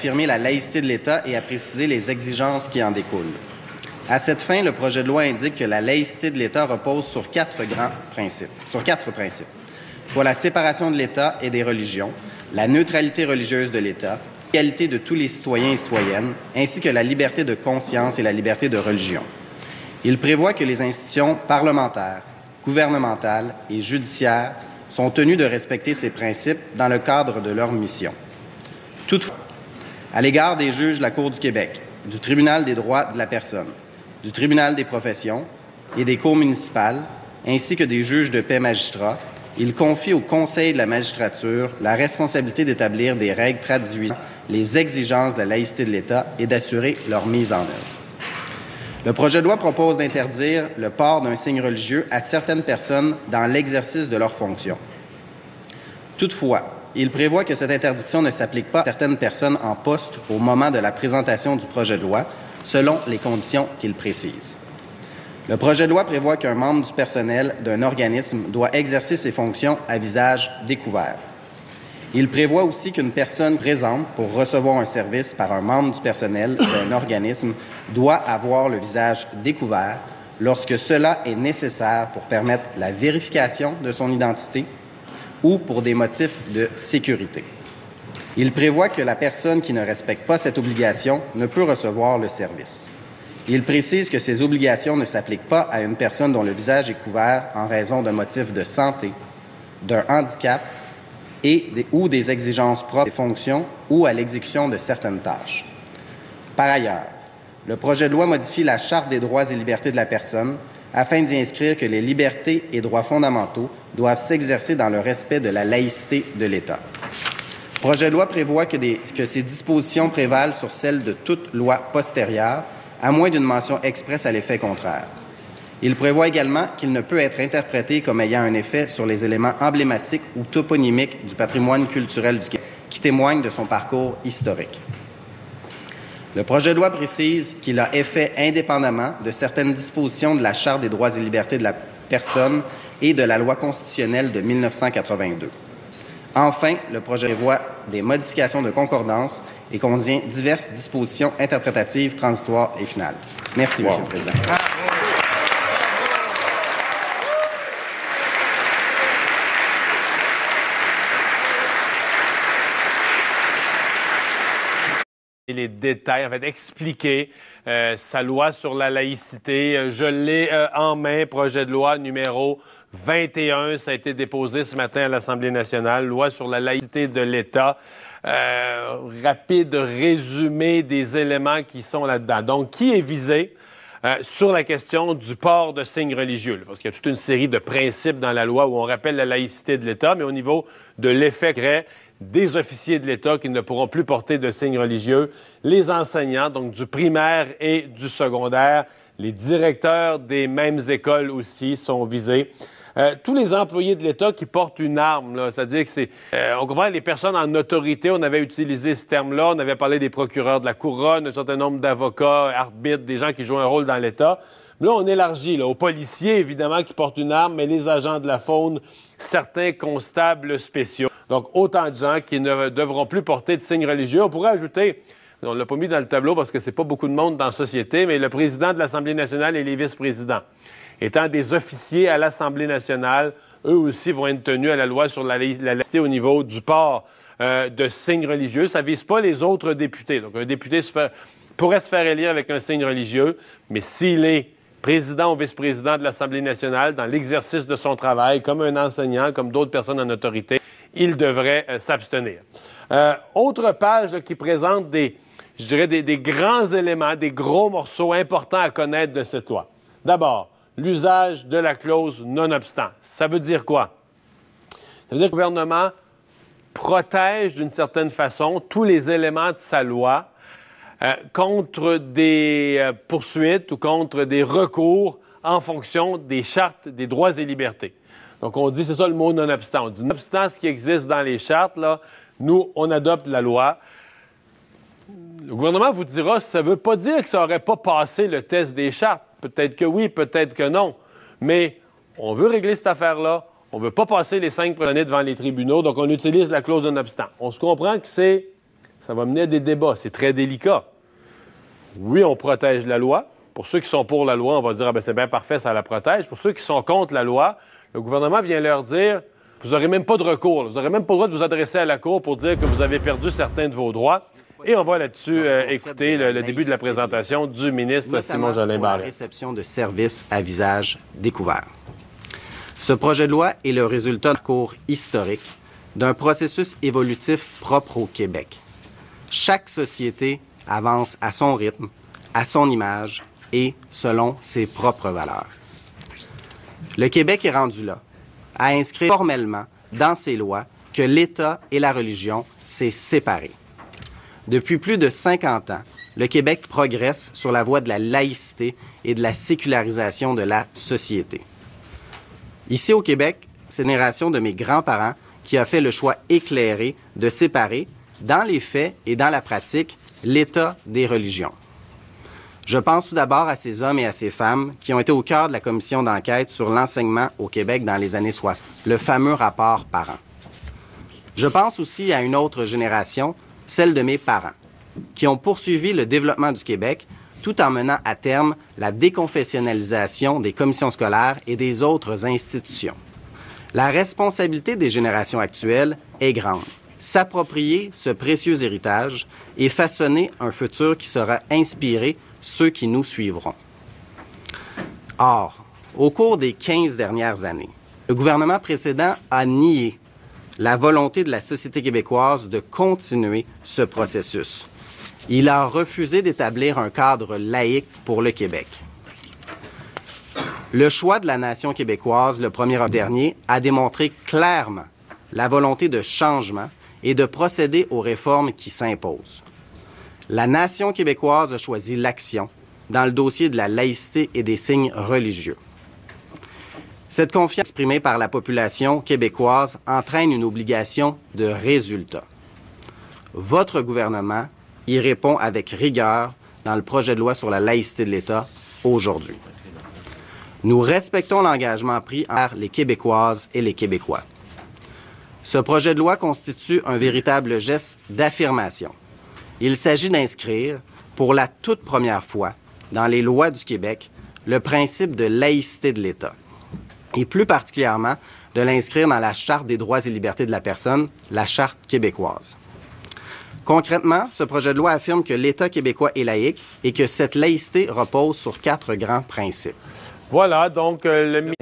affirmer la laïcité de l'État et à préciser les exigences qui en découlent. À cette fin, le projet de loi indique que la laïcité de l'État repose sur quatre principes, soit la séparation de l'État et des religions, la neutralité religieuse de l'État, l'égalité de tous les citoyens et citoyennes, ainsi que la liberté de conscience et la liberté de religion. Il prévoit que les institutions parlementaires, gouvernementales et judiciaires sont tenues de respecter ces principes dans le cadre de leur mission. Toutefois, à l'égard des juges de la Cour du Québec, du Tribunal des droits de la personne, du Tribunal des professions et des cours municipales, ainsi que des juges de paix magistrats, il confie au Conseil de la magistrature la responsabilité d'établir des règles traduisant les exigences de la laïcité de l'État et d'assurer leur mise en œuvre. Le projet de loi propose d'interdire le port d'un signe religieux à certaines personnes dans l'exercice de leurs fonctions. Toutefois, il prévoit que cette interdiction ne s'applique pas à certaines personnes en poste au moment de la présentation du projet de loi, selon les conditions qu'il précise. Le projet de loi prévoit qu'un membre du personnel d'un organisme doit exercer ses fonctions à visage découvert. Il prévoit aussi qu'une personne présente pour recevoir un service par un membre du personnel d'un organisme doit avoir le visage découvert lorsque cela est nécessaire pour permettre la vérification de son identité ou pour des motifs de sécurité. Il prévoit que la personne qui ne respecte pas cette obligation ne peut recevoir le service. Il précise que ces obligations ne s'appliquent pas à une personne dont le visage est couvert en raison d'un motif de santé, d'un handicap ou des exigences propres des fonctions ou à l'exécution de certaines tâches. Par ailleurs, le projet de loi modifie la Charte des droits et libertés de la personne afin d'y inscrire que les libertés et droits fondamentaux doivent s'exercer dans le respect de la laïcité de l'État. Le projet de loi prévoit que ces dispositions prévalent sur celles de toute loi postérieure, à moins d'une mention expresse à l'effet contraire. Il prévoit également qu'il ne peut être interprété comme ayant un effet sur les éléments emblématiques ou toponymiques du patrimoine culturel du Québec qui témoignent de son parcours historique. Le projet de loi précise qu'il a effet indépendamment de certaines dispositions de la Charte des droits et libertés de la personne et de la loi constitutionnelle de 1982. Enfin, le projet prévoit des modifications de concordance et contient diverses dispositions interprétatives, transitoires et finales. Merci, Monsieur le Président. Les détails, en fait, expliquer sa loi sur la laïcité. Je l'ai en main, projet de loi numéro 21. Ça a été déposé ce matin à l'Assemblée nationale. Loi sur la laïcité de l'État. Rapide résumé des éléments qui sont là-dedans. Donc, qui est visé sur la question du port de signes religieux? Là, parce qu'il y a toute une série de principes dans la loi où on rappelle la laïcité de l'État, mais au niveau de l'effet concret, des officiers de l'État qui ne pourront plus porter de signes religieux, les enseignants, donc du primaire et du secondaire, les directeurs des mêmes écoles aussi sont visés. Tous les employés de l'État qui portent une arme, là, c'est-à-dire que c'est... on comprend les personnes en autorité, on avait utilisé ce terme-là, on avait parlé des procureurs de la couronne, un certain nombre d'avocats, arbitres, des gens qui jouent un rôle dans l'État. Mais là, on élargit aux policiers, évidemment, qui portent une arme, mais les agents de la faune, certains constables spéciaux. Donc, autant de gens qui ne devront plus porter de signes religieux. On pourrait ajouter, on ne l'a pas mis dans le tableau parce que c'est pas beaucoup de monde dans la société, mais le président de l'Assemblée nationale et les vice-présidents. Étant des officiers à l'Assemblée nationale, eux aussi vont être tenus à la loi sur la laïcité au niveau du port de signes religieux. Ça ne vise pas les autres députés. Donc, un député pourrait se faire élire avec un signe religieux, mais s'il est président ou vice-président de l'Assemblée nationale, dans l'exercice de son travail, comme un enseignant, comme d'autres personnes en autorité, il devrait s'abstenir. Autre page qui présente des grands éléments, des gros morceaux importants à connaître de cette loi. D'abord, l'usage de la clause non-obstant. Ça veut dire quoi? Ça veut dire que le gouvernement protège d'une certaine façon tous les éléments de sa loi contre des poursuites ou contre des recours en fonction des chartes des droits et libertés. Donc, on dit, c'est ça le mot non-obstant. On dit, nonobstant ce qui existe dans les chartes, là, nous, on adopte la loi. Le gouvernement vous dira, ça ne veut pas dire que ça n'aurait pas passé le test des chartes. Peut-être que oui, peut-être que non. Mais on veut régler cette affaire-là. On ne veut pas passer les 5 années devant les tribunaux, donc on utilise la clause non-obstant. On se comprend que ça ça va mener à des débats. C'est très délicat. Oui, on protège la loi. Pour ceux qui sont pour la loi, on va dire ah ben c'est bien parfait, ça la protège. Pour ceux qui sont contre la loi, le gouvernement vient leur dire vous n'aurez même pas de recours. Vous n'aurez même pas le droit de vous adresser à la Cour pour dire que vous avez perdu certains de vos droits. Et on va là-dessus écouter le début de la présentation du ministre Simon-Jolin Barrette. La réception de services à visage découvert. Ce projet de loi est le résultat d'un parcours historique d'un processus évolutif propre au Québec. Chaque société avance à son rythme, à son image et selon ses propres valeurs. Le Québec est rendu là, à inscrire formellement dans ses lois que l'État et la religion s'est séparés. Depuis plus de 50 ans, le Québec progresse sur la voie de la laïcité et de la sécularisation de la société. Ici au Québec, c'est une génération de mes grands-parents qui a fait le choix éclairé de séparer, dans les faits et dans la pratique, l'État des religions. Je pense tout d'abord à ces hommes et à ces femmes qui ont été au cœur de la commission d'enquête sur l'enseignement au Québec dans les années 60, le fameux rapport Parent. Je pense aussi à une autre génération, celle de mes parents, qui ont poursuivi le développement du Québec tout en menant à terme la déconfessionnalisation des commissions scolaires et des autres institutions. La responsabilité des générations actuelles est grande. S'approprier ce précieux héritage et façonner un futur qui sera inspiré ceux qui nous suivront. Or, au cours des 15 dernières années, le gouvernement précédent a nié la volonté de la société québécoise de continuer ce processus. Il a refusé d'établir un cadre laïque pour le Québec. Le choix de la nation québécoise, le 1er octobre dernier, a démontré clairement la volonté de changement et de procéder aux réformes qui s'imposent. La nation québécoise a choisi l'action dans le dossier de la laïcité et des signes religieux. Cette confiance exprimée par la population québécoise entraîne une obligation de résultat. Votre gouvernement y répond avec rigueur dans le projet de loi sur la laïcité de l'État aujourd'hui. Nous respectons l'engagement pris envers les Québécoises et les Québécois. Ce projet de loi constitue un véritable geste d'affirmation. Il s'agit d'inscrire, pour la toute première fois, dans les lois du Québec, le principe de laïcité de l'État, et plus particulièrement de l'inscrire dans la Charte des droits et libertés de la personne, la Charte québécoise. Concrètement, ce projet de loi affirme que l'État québécois est laïque et que cette laïcité repose sur 4 grands principes. Voilà, donc le